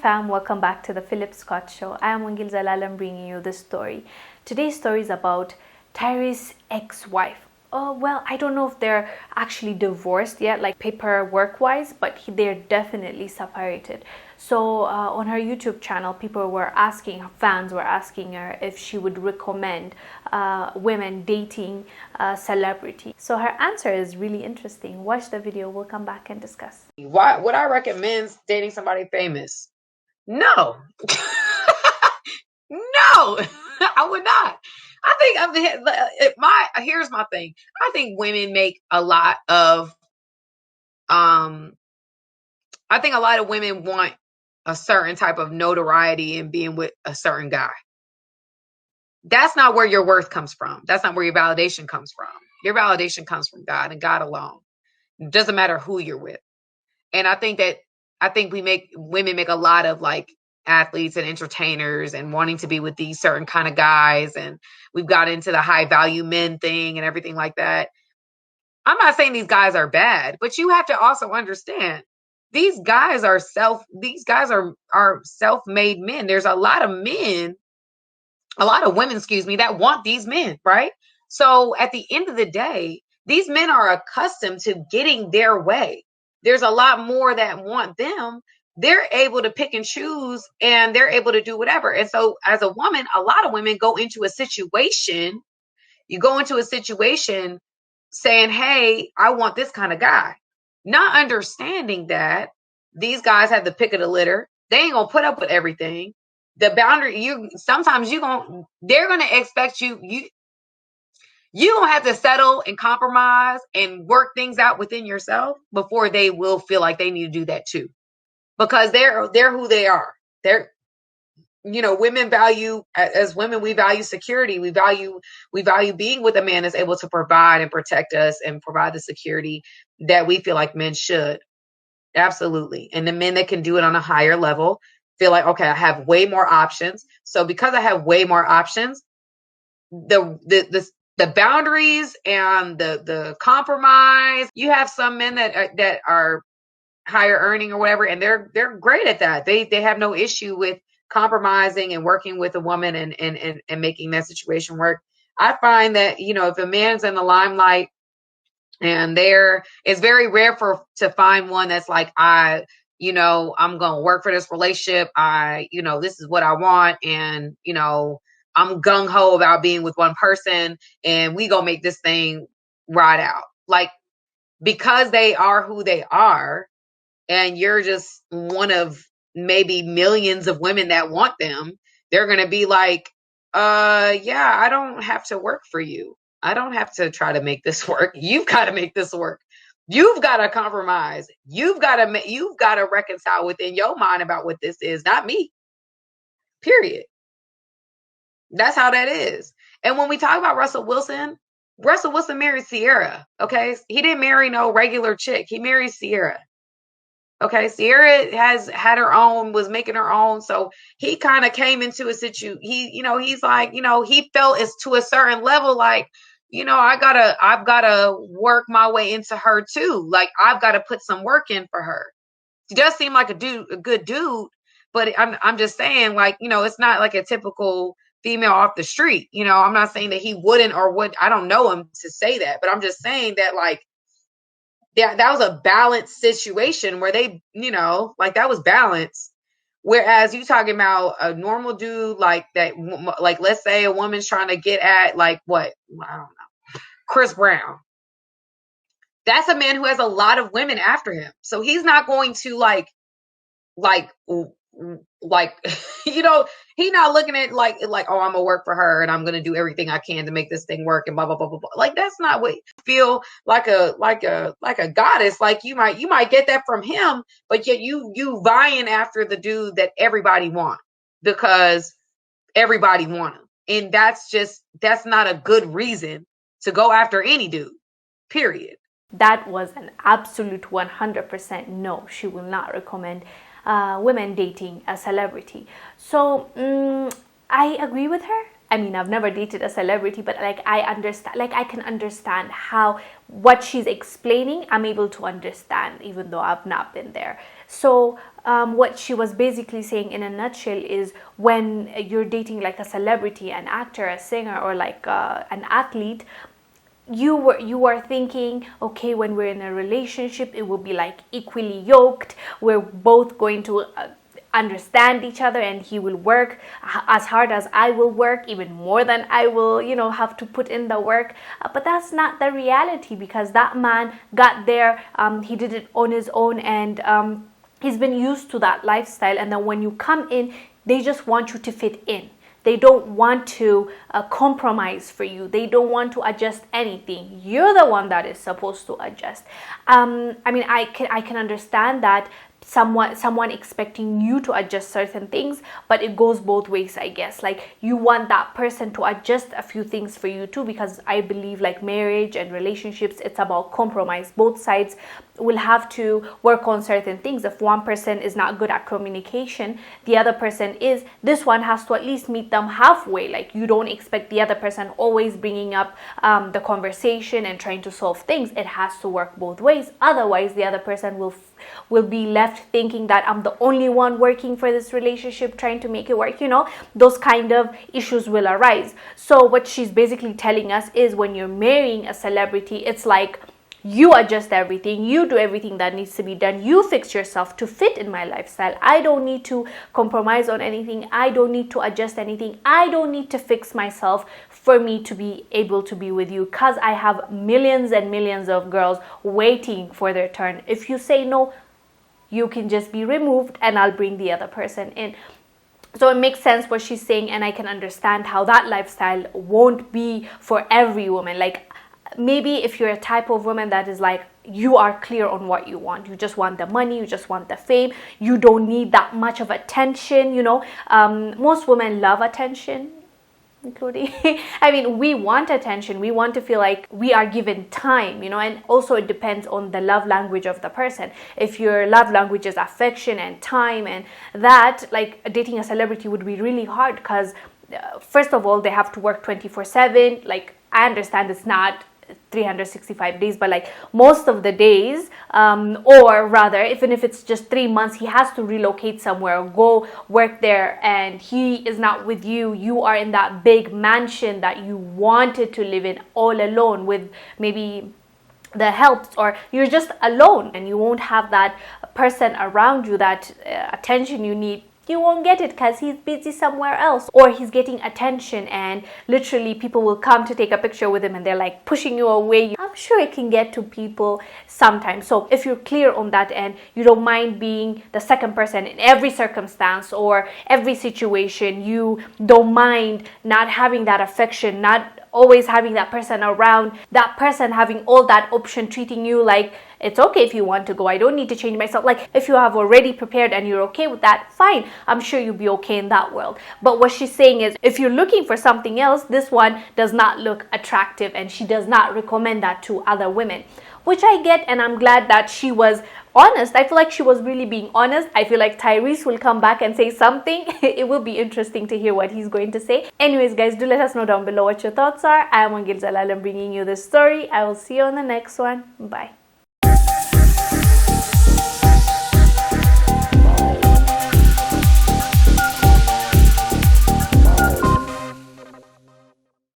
fam, welcome back to the Phillip Scott Show. I am Wangil Zalalam bringing you this story. Today's story is about Tyrese's ex-wife. Oh, well, I don't know if they're actually divorced yet, like paperwork-wise, but they're definitely separated. So on her YouTube channel, fans were asking her if she would recommend women dating a celebrity. So her answer is really interesting. Watch the video. We'll come back and discuss. Why would I recommend dating somebody famous? No. No, I would not. Here's my thing. I think women make a lot of I think a lot of women want a certain type of notoriety and being with a certain guy. That's not where your worth comes from. That's not where your validation comes from. Your validation comes from God and God alone. It doesn't matter who you're with. And I think women make a lot of like athletes and entertainers and wanting to be with these certain kind of guys. And we've got into the high value men thing and everything like that. I'm not saying these guys are bad, but you have to also understand these guys are self-made men. There's a lot of women, that want these men, right? So at the end of the day, these men are accustomed to getting their way. There's a lot more that want them. They're able to pick and choose and they're able to do whatever. And so as a woman, a lot of women go into a situation. You go into a situation saying, hey, I want this kind of guy. Not understanding that these guys have the pick of the litter. They ain't gonna put up with everything. The boundary, they're gonna expect you gonna have to settle and compromise and work things out within yourself before they will feel like they need to do that too. Because they're who they are. Women value, as women, we value security. We value being with a man that's able to provide and protect us and provide the security that we feel like men should. Absolutely. And the men that can do it on a higher level feel like, okay, I have way more options. So because I have way more options, the boundaries and the compromise, you have some men that are higher earning or whatever, and they're great at that. They have no issue with compromising and working with a woman and making that situation work. I find that, if a man's in the limelight and it's very rare to find one that's like, I'm going to work for this relationship. This is what I want. And, I'm gung ho about being with one person and we gonna make this thing ride out. Like, because they are who they are, and you're just one of maybe millions of women that want them, they're going to be like, yeah, I don't have to work for you. I don't have to try to make this work. You've got to make this work. You've got to compromise. You've got to reconcile within your mind about what this is, not me. Period. That's how that is. And when we talk about Russell Wilson married Sierra. Okay. He didn't marry no regular chick. He married Sierra. Okay, Sierra was making her own. So he kind of came into a situation. He's like, he felt it's to a certain level, like, I've gotta work my way into her too. Like, I've got to put some work in for her. He does seem like a good dude, but I'm just saying, like, it's not like a typical female off the street. I'm not saying that he wouldn't or would. I don't know him to say that, but I'm just saying that, like, yeah, that was a balanced situation where they, that was balanced. Whereas you talking about a normal dude like that, like, let's say a woman's trying to get at, like, what? I don't know. Chris Brown. That's a man who has a lot of women after him. So he's not going to like, he's not looking at like, oh, I'm gonna work for her and I'm gonna do everything I can to make this thing work and blah blah blah blah blah. Like, that's not what you feel like a goddess. Like, you might get that from him, but yet you vying after the dude that everybody want because everybody want him, and that's not a good reason to go after any dude. Period. That was an absolute 100% no. She will not recommend women dating a celebrity. So I agree with her. I mean, I've never dated a celebrity, but like, I understand, like, I can understand what she's explaining. I'm able to understand, even though I've not been there. So what she was basically saying in a nutshell is, when you're dating like a celebrity, an actor, a singer, or like an athlete, you are thinking, okay, when we're in a relationship, it will be like equally yoked. We're both going to understand each other, and he will work as hard as I will work, even more than I will, have to put in the work. But that's not the reality, because that man got there, he did it on his own, and he's been used to that lifestyle. And then when you come in, they just want you to fit in. They don't want to compromise for you. They don't want to adjust anything. You're the one that is supposed to adjust. I can understand that someone expecting you to adjust certain things, but it goes both ways, I guess. Like, you want that person to adjust a few things for you too, because I believe like marriage and relationships, it's about compromise. Both sides will have to work on certain things. If one person is not good at communication, the other person is, this one has to at least meet them halfway. Like, you don't expect the other person always bringing up the conversation and trying to solve things. It has to work both ways. Otherwise, the other person will be left thinking that I'm the only one working for this relationship, trying to make it work. Those kind of issues will arise. So what she's basically telling us is, when you're marrying a celebrity, it's like, you adjust everything, you do everything that needs to be done, you fix yourself to fit in my lifestyle. I don't need to compromise on anything, I don't need to adjust anything, I don't need to fix myself for me to be able to be with you, because I have millions and millions of girls waiting for their turn. If you say no, you can just be removed, and I'll bring the other person in. So it makes sense what she's saying, and I can understand how that lifestyle won't be for every woman. Like, maybe if you're a type of woman that is like, you are clear on what you want, you just want the money, you just want the fame, you don't need that much of attention. Most women love attention, including we want attention, we want to feel like we are given time, and also it depends on the love language of the person. If your love language is affection and time, and that, like, dating a celebrity would be really hard, because first of all, they have to work 24/7. Like, I understand it's not 365 days, but like most of the days, or rather, even if it's just 3 months, he has to relocate somewhere, go work there, and he is not with you. You are in that big mansion that you wanted to live in all alone, with maybe the helps, or you're just alone and you won't have that person around you, that attention you need. You won't get it because he's busy somewhere else, or he's getting attention and literally people will come to take a picture with him and they're like pushing you away. I'm sure it can get to people sometimes. So if you're clear on that end, you don't mind being the second person in every circumstance or every situation, you don't mind not having that affection, not always having that person around, that person having all that option, treating you like it's okay if you want to go, I don't need to change myself. Like, if you have already prepared and you're okay with that, fine, I'm sure you'll be okay in that world. But what she's saying is, if you're looking for something else, this one does not look attractive, and she does not recommend that to other women, which I get, and I'm glad that she was honest. I feel like she was really being honest. I feel like Tyrese will come back and say something. It will be interesting to hear what he's going to say. Anyways, guys, do let us know down below what your thoughts are. I am Wangil Zalalam bringing you this story. I will see you on the next one. Bye.